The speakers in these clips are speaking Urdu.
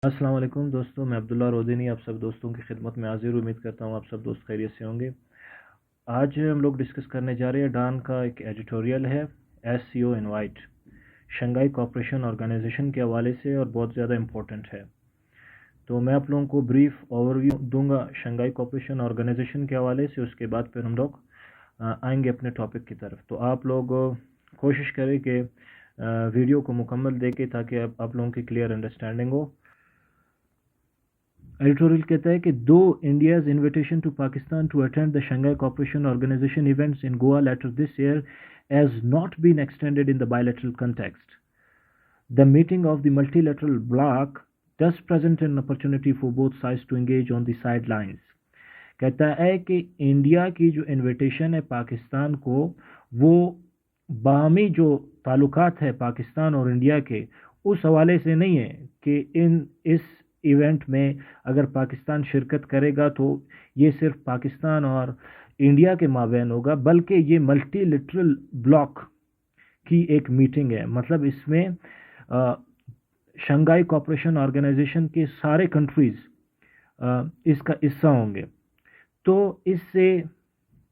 السلام علیکم دوستوں، میں عبداللہ رودینی آپ سب دوستوں کی خدمت میں حاضر امید کرتا ہوں آپ سب دوست خیریت سے ہوں گے۔ آج ہم لوگ ڈسکس کرنے جا رہے ہیں ڈان کا ایک ایڈیٹوریل ہے ایس سی او انوائٹ شنگھائی کوآپریشن آرگنائزیشن کے حوالے سے اور بہت زیادہ امپورٹنٹ ہے۔ تو میں آپ لوگوں کو بریف اوور ویو دوں گا شنگھائی کوآپریشن آرگنائزیشن کے حوالے سے، اس کے بعد پھر ہم لوگ آئیں گے اپنے ٹاپک کی طرف۔ تو آپ لوگ کوشش کریں کہ ویڈیو کو مکمل دیکھیں تاکہ آپ لوگوں کی کلیئر انڈرسٹینڈنگ ہو۔ ایڈیٹوریل کہتا ہے کہ دو India's invitation to Pakistan to attend the Shanghai Cooperation Organisation events in Goa later this year has not been extended in the bilateral context. The meeting of the multilateral bloc does present an opportunity for both sides to engage on the sidelines. کہتا ہے کہ انڈیا کی جو انویٹیشن ہے پاکستان کو، وہ باہمی جو تعلقات ہے پاکستان اور انڈیا کے، اس حوالے سے نہیں ہے کہ اس ایونٹ میں اگر پاکستان شرکت کرے گا تو یہ صرف پاکستان اور انڈیا کے مابین ہوگا، بلکہ یہ ملٹی لیٹرل بلاک کی ایک میٹنگ ہے۔ مطلب اس میں شنگھائی کوآپریشن آرگنائزیشن کے سارے کنٹریز اس کا حصہ ہوں گے۔ تو اس سے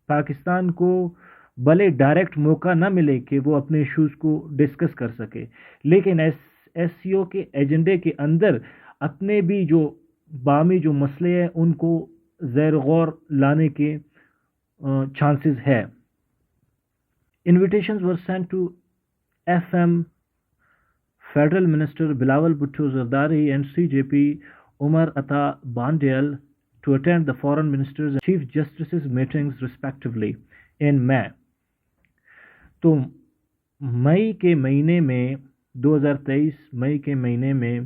پاکستان کو بھلے ڈائریکٹ موقع نہ ملے کہ وہ اپنے ایشوز کو ڈسکس کر سکے، لیکن ایس سی او کے ایجنڈے کے اندر اپنے بھی جو باہمی جو مسئلے ہیں ان کو زیر غور لانے کے چانسز ہے۔ Invitations were sent to FM Federal Minister Bilawal Bhutto Zardari and CJP Umar Atta Bandial to attend the Foreign Ministers and Chief Justices meetings respectively in May. تو مئی کے مہینے میں 2023 مئی کے مہینے میں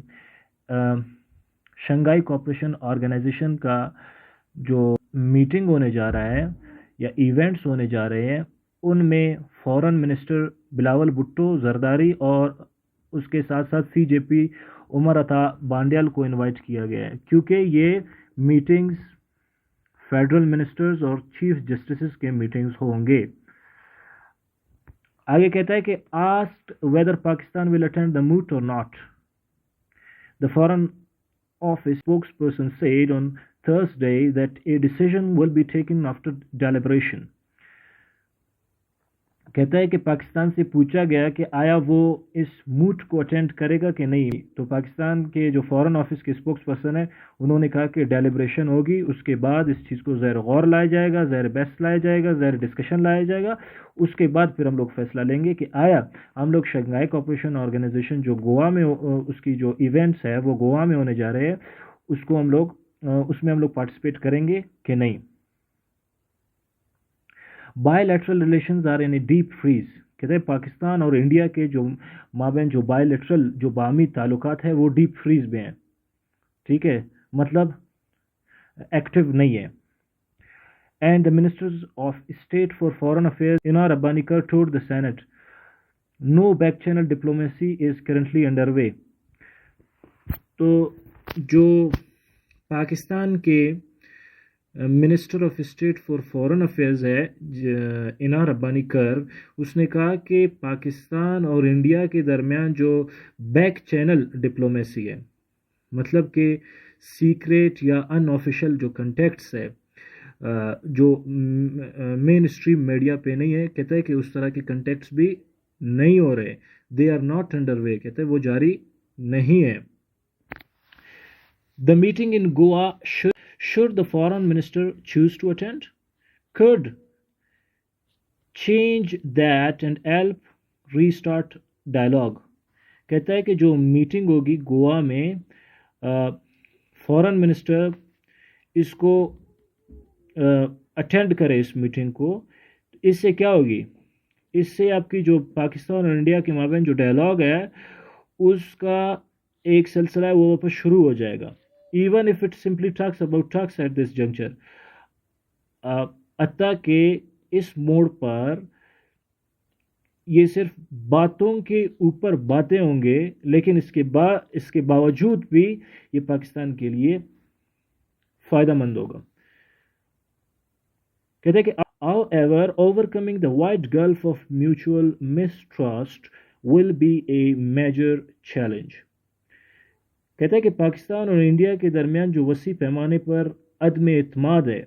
شنگھائی کوآپریشن آرگنائزیشن کا جو میٹنگ ہونے جا رہا ہے یا ایونٹس ہونے جا رہے ہیں، ان میں فورن منسٹر بلاول بھٹو زرداری اور اس کے ساتھ ساتھ سی جے پی عمر عطا بانڈیال کو انوائٹ کیا گیا ہے، کیونکہ یہ میٹنگز فیڈرل منسٹرز اور چیف جسٹسز کے میٹنگز ہوں گے۔ آگے کہتا ہے کہ asked whether Pakistan will attend the moot or not, the Foreign Office spokesperson said on Thursday that a decision will be taken after deliberation. کہتا ہے کہ پاکستان سے پوچھا گیا کہ آیا وہ اس موٹ کو اٹینڈ کرے گا کہ نہیں، تو پاکستان کے جو فورن آفس کے اسپوکس پرسن ہیں انہوں نے کہا کہ ڈیلیبریشن ہوگی، اس کے بعد اس چیز کو زیر غور لایا جائے گا، زیر بحث لایا جائے گا، زیر ڈسکشن لایا جائے گا، اس کے بعد پھر ہم لوگ فیصلہ لیں گے کہ آیا ہم لوگ شنگھائی کوآپریشن آرگنائزیشن جو گوا میں اس کی جو ایونٹس ہے وہ گوا میں ہونے جا رہے ہیں، اس میں ہم لوگ پارٹیسپیٹ کریں گے کہ نہیں۔ Bilateral relations are in a deep freeze. کہتے ہیں پاکستان اور انڈیا کے جو مابین جو بائی لیٹرل جو باہمی تعلقات ہیں وہ ڈیپ فریز میں ہیں، ٹھیک ہے، مطلب ایکٹیو نہیں ہے۔ And the Ministers of State for Foreign Affairs Inar Abanikar told the Senate, no back channel diplomacy is currently underway. تو جو پاکستان کے minister of state for foreign affairs ہے انار ابانی کر، اس نے کہا کہ پاکستان اور انڈیا کے درمیان جو بیک چینل ڈپلومیسی ہے، مطلب کہ سیکریٹ یا ان آفیشل جو کنٹیکٹس ہے جو مین اسٹریم میڈیا پہ نہیں ہے، کہتا ہے کہ اس طرح کے کنٹیکٹس بھی نہیں ہو رہے، دے آر ناٹ انڈر وے، کہتے ہیں وہ جاری نہیں ہے۔ The meeting in Goa should the foreign minister choose to attend, could change that and help restart dialogue. کہتا ہے کہ جو میٹنگ ہوگی گوا میں، فورن منسٹر اس کو اٹینڈ کرے اس میٹنگ کو، اس سے کیا ہوگی، اس سے آپ کی جو پاکستان اور انڈیا کے مابین جو ڈائلاگ ہے اس کا ایک سلسلہ ہے وہ واپس شروع ہو جائے گا، even if it simply talks about talks at this juncture. حتیٰ کہ اس موڑ پر یہ صرف باتوں کے اوپر باتیں ہوں گے، لیکن اس کے باوجود بھی یہ پاکستان کے لیے فائدہ مند ہوگا۔ کہتے ہیں کہ however overcoming the wide gulf of mutual mistrust will be a major challenge. کہتا ہے کہ پاکستان اور انڈیا کے درمیان جو وسیع پیمانے پر عدم اعتماد ہے،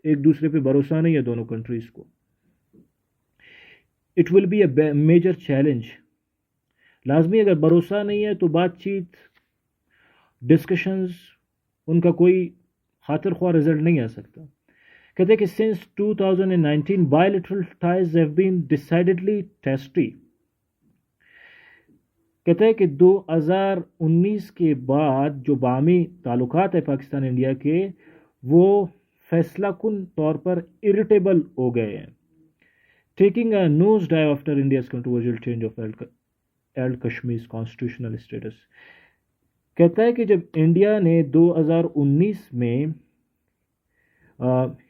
ایک دوسرے پہ بھروسہ نہیں ہے دونوں کنٹریز کو، it will be a major challenge. لازمی اگر بھروسہ نہیں ہے تو بات چیت، ڈسکشنز، ان کا کوئی خاطر خواہ رزلٹ نہیں آ سکتا. کہتے ہیں کہ since 2019 bilateral ties have been decidedly testy. کہتے ہیں کہ 2019 کے بعد جو باہمی تعلقات ہیں پاکستان انڈیا کے، وہ فیصلہ کن طور پر اریٹیبل ہو گئے ہیں. Taking a nose dive after India's controversial change of held Kashmir constitutional status. کہتا ہے کہ جب انڈیا نے 2019 میں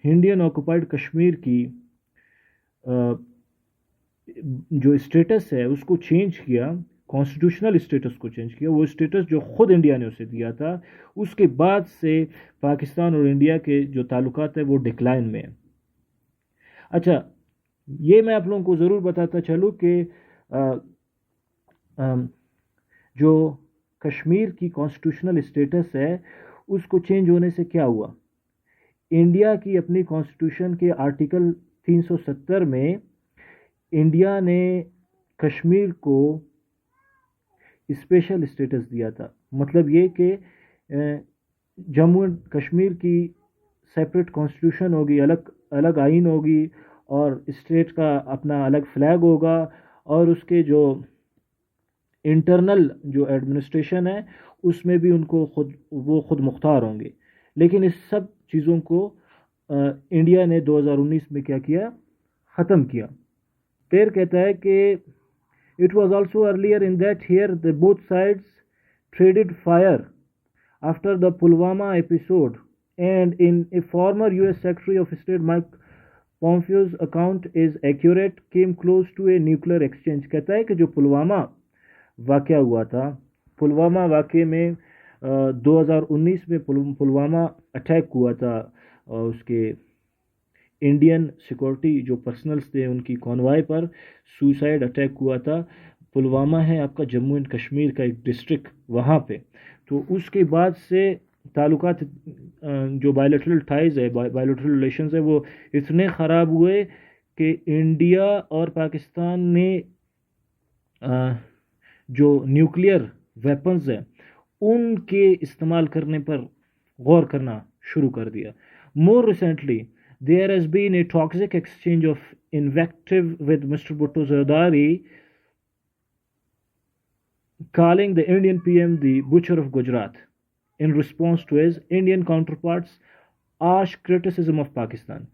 انڈین آکوپائڈ کشمیر کی جو اسٹیٹس ہے اس کو چینج کیا، کانسٹیٹیوشنل اسٹیٹس کو چینج کیا، وہ اسٹیٹس جو خود انڈیا نے اسے دیا تھا، اس کے بعد سے پاکستان اور انڈیا کے جو تعلقات ہیں وہ ڈکلائن میں ہیں. اچھا، یہ میں آپ لوگوں کو ضرور بتاتا چلوں کہ جو کشمیر کی کانسٹیٹیوشنل اسٹیٹس ہے اس کو چینج ہونے سے کیا ہوا. انڈیا کی اپنی کانسٹیٹیوشن کے آرٹیکل 370 میں انڈیا نے کشمیر کو اسپیشل اسٹیٹس دیا تھا. مطلب یہ کہ جموں اینڈ کشمیر کی سیپریٹ کانسٹیٹیوشن ہوگی، الگ آئین ہوگی، اور اسٹیٹ کا اپنا الگ فلیگ ہوگا، اور اس کے جو انٹرنل جو ایڈمنسٹریشن ہے اس میں بھی ان کو خود مختار ہوں گے. لیکن اس سب چیزوں کو انڈیا نے 2019 میں کیا کیا، ختم کیا. پھر کہتا ہے کہ it was also earlier in that year the both sides traded fire after the Pulwama episode, and in a former US Secretary of State Mike Pompeo's account is accurate, came close to a nuclear exchange. کہتا ہے کہ جو پلوامہ واقعہ ہوا تھا، پلوامہ واقعے میں 2019 میں پلوامہ اٹیک ہوا تھا، اور اس کے انڈین سیکورٹی جو پرسنلز تھے ان کی کانوائے پر سوسائڈ اٹیک ہوا تھا. پلوامہ ہے آپ کا جموں اینڈ کشمیر کا ایک ڈسٹرکٹ وہاں پہ. تو اس کے بعد سے تعلقات جو بائیلیٹرل ٹائز ہے، بائیلیٹرل ریلیشنز ہے، وہ اتنے خراب ہوئے کہ انڈیا اور پاکستان نے جو نیوکلیئر ویپنز ہیں ان کے استعمال کرنے پر غور کرنا شروع کر دیا. More recently there has been a toxic exchange of invective with Mr. Bhutto Zardari calling the Indian PM the butcher of Gujarat in response to his Indian counterparts' harsh criticism of Pakistan.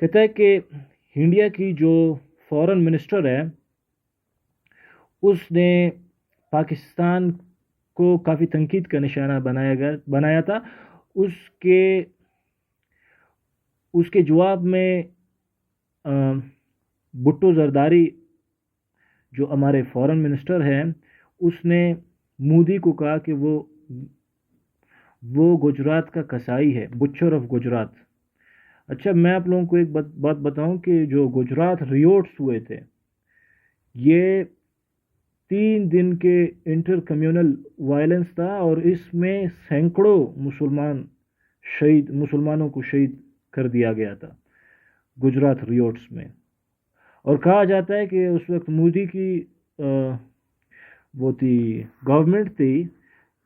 کہتا ہے کہ انڈیا کی جو فورن منسٹر ہے اس نے پاکستان کو کافی تنقید کا نشانہ بنایا تھا. اس کے جواب میں بھٹو زرداری جو ہمارے فورن منسٹر ہیں اس نے مودی کو کہا کہ وہ گجرات کا کسائی ہے، بچر آف گجرات. اچھا، میں آپ لوگوں کو ایک بات بتاؤں کہ جو گجرات ریوٹس ہوئے تھے یہ 3 دن کے انٹر کمیونل وائلنس تھا، اور اس میں سینکڑوں مسلمانوں کو شہید کر دیا گیا تھا گجرات ریوٹس میں. اور کہا جاتا ہے کہ اس وقت مودی کی وہ تھی گورنمنٹ تھی،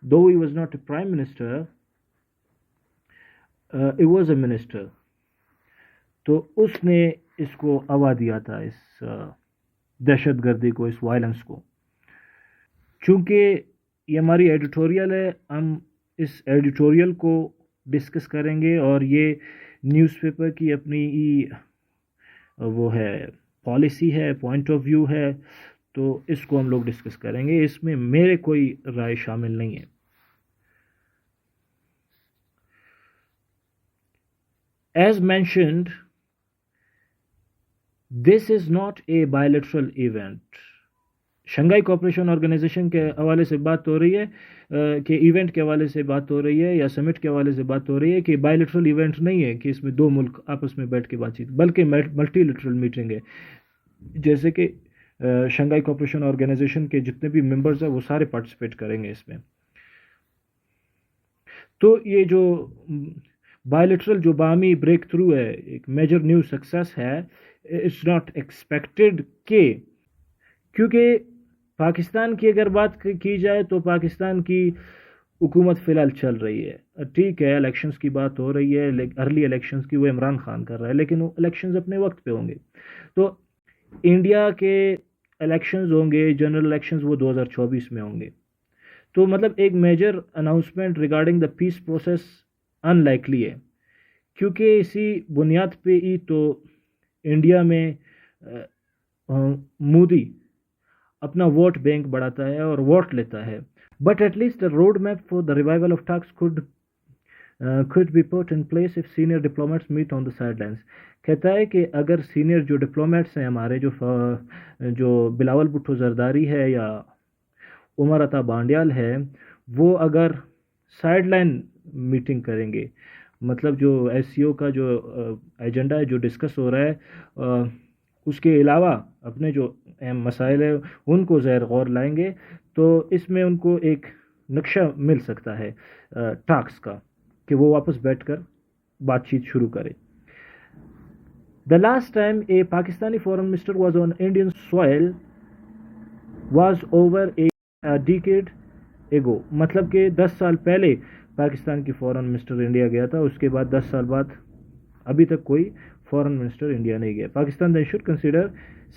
though he was not a prime minister, he was a minister. تو اس نے اس کو ہوا دیا تھا، اس دہشت گردی کو، اس وائلنس کو. چونکہ یہ ہماری ایڈیٹوریل ہے، ہم اس ایڈیٹوریل کو ڈسکس کریں گے، اور یہ نیوز پیپر کی اپنی وہ ہے پالیسی ہے، پوائنٹ آف ویو ہے، تو اس کو ہم لوگ ڈسکس کریں گے. اس میں میرے کوئی رائے شامل نہیں ہے. As mentioned, this is not a bilateral event. Shanghai Cooperation Organisation کے حوالے سے بات ہو رہی ہے کہ ایونٹ کے حوالے سے بات ہو رہی ہے، یا سمٹ کے حوالے سے بات ہو رہی ہے کہ بائیلیٹرل ایونٹ نہیں ہے کہ اس میں 2 ملک آپس میں بیٹھ کے بات چیت، بلکہ ملٹی لیٹرل میٹنگ ہے. جیسے کہ شنگھائی کوآپریشن آرگنائزیشن کے جتنے بھی ممبرز ہیں وہ سارے پارٹیسپیٹ کریں گے اس میں. تو یہ جو بائیلیٹرل جو باہمی بریک تھرو ہے، ایک میجر نیو سکسیس ہے، اٹس ناٹ ایکسپیکٹڈ کہ کیونکہ پاکستان کی اگر بات کی جائے تو پاکستان کی حکومت فی الحال چل رہی ہے، ٹھیک ہے، الیکشنز کی بات ہو رہی ہے، ارلی الیکشنز کی وہ عمران خان کر رہا ہے، لیکن وہ الیکشنز اپنے وقت پہ ہوں گے. تو انڈیا کے الیکشنز ہوں گے، جنرل الیکشنز وہ 2024 میں ہوں گے. تو مطلب ایک major announcement regarding the peace process unlikely ہے، کیونکہ اسی بنیاد پہ ہی تو انڈیا میں مودی اپنا ووٹ بینک بڑھاتا ہے اور ووٹ لیتا ہے. But at least road map for the revival of talks could be put in place if senior diplomats meet on the sidelines. کہتا ہے کہ اگر سینئر جو ڈپلومیٹس ہیں ہمارے، جو بلاول بھٹو زرداری ہے یا عمر عطا بانڈیال ہے، وہ اگر سائڈ لائن میٹنگ کریں گے، مطلب جو ایس سی او کا جو ایجنڈا ہے جو ڈسکس ہو رہا ہے، اس کے علاوہ اپنے جو اہم مسائل ہیں ان کو زیر غور لائیں گے، تو اس میں ان کو ایک نقشہ مل سکتا ہے ٹاکس کا کہ وہ واپس بیٹھ کر بات چیت شروع کرے. The last time a Pakistani foreign minister was on Indian soil was over a decade ago. مطلب کہ 10 سال پہلے پاکستان کی فورن منسٹر انڈیا گیا تھا، اس کے بعد 10 سال بعد ابھی تک کوئی فورن منسٹر انڈیا نہیں گیا. Pakistan then should consider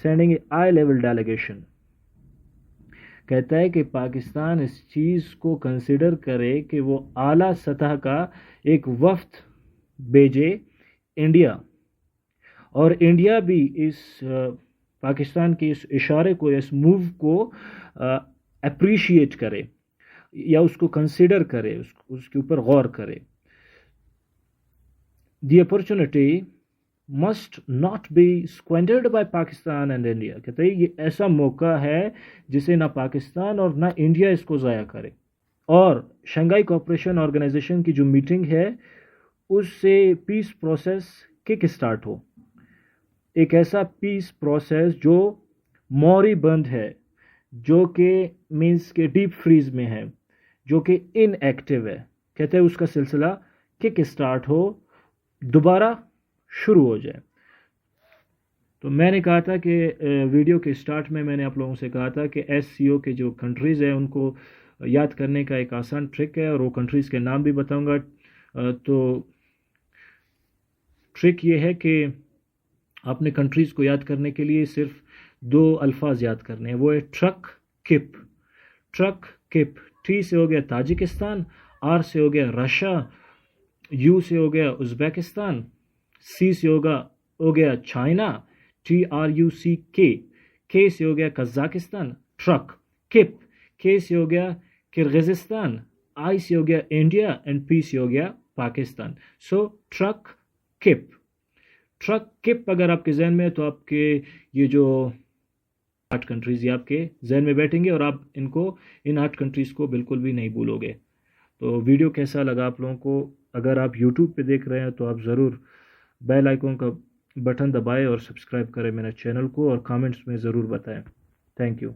sending a high level delegation. کہتا ہے کہ پاکستان اس چیز کو کنسیڈر کرے کہ وہ اعلیٰ سطح کا ایک وفد بھیجے انڈیا، اور انڈیا بھی اس پاکستان کے اس اشارے کو، اس موو کو اپریشیٹ کرے یا اس کو کنسیڈر کرے، اس کے اوپر غور کرے. The opportunity must not be squandered by Pakistan and India. کہتے ہیں یہ ایسا موقع ہے جسے نہ پاکستان اور نہ انڈیا اس کو ضائع کرے. اور شنگھائی کوآپریشن آرگنائزیشن کی جو میٹنگ ہے اس سے پیس پروسیس کک اسٹارٹ ہو، ایک ایسا پیس پروسیس جو موری بند ہے، جو کہ مینس کے ڈیپ فریز میں ہے، جو کہ ان ایکٹیو ہے. کہتے ہیں اس کا سلسلہ کک اسٹارٹ ہو، دوبارہ شروع ہو جائے. تو میں نے کہا تھا کہ ویڈیو کے اسٹارٹ میں نے آپ لوگوں سے کہا تھا کہ ایس سی او کے جو کنٹریز ہیں ان کو یاد کرنے کا ایک آسان ٹرک ہے، اور وہ کنٹریز کے نام بھی بتاؤں گا. تو ٹرک یہ ہے کہ آپ نے کنٹریز کو یاد کرنے کے لیے صرف 2 الفاظ یاد کرنے ہیں، وہ ہے ٹرک کپ. ٹرک کپ، ٹی سے ہو گیا تاجکستان، آر سے ہو گیا رشیا، یو سے ہو گیا ازبیکستان، سی سے ہو گیا چائنا، TRUCK، کے سے ہو گیا قزاقستان. ٹرک کپ، کے سے ہو گیا کرغزستان، آئی سے ہو گیا انڈیا، اینڈ پی سے ہو گیا پاکستان. سو ٹرک کپ. ٹرک کپ اگر آپ کے ذہن میں ہے تو آپ کے یہ جو 8 کنٹریز یہ آپ کے ذہن میں بیٹھیں گے، اور آپ ان 8 کنٹریز کو بالکل بھی نہیں بھولو گے. تو ویڈیو کیسا لگا آپ لوگوں کو؟ اگر آپ یوٹیوب پہ دیکھ رہے ہیں تو آپ ضرور بیل آئیکن کا بٹن دبائیں اور سبسکرائب کریں میرے چینل کو، اور کامنٹس میں ضرور بتائیں. Thank you.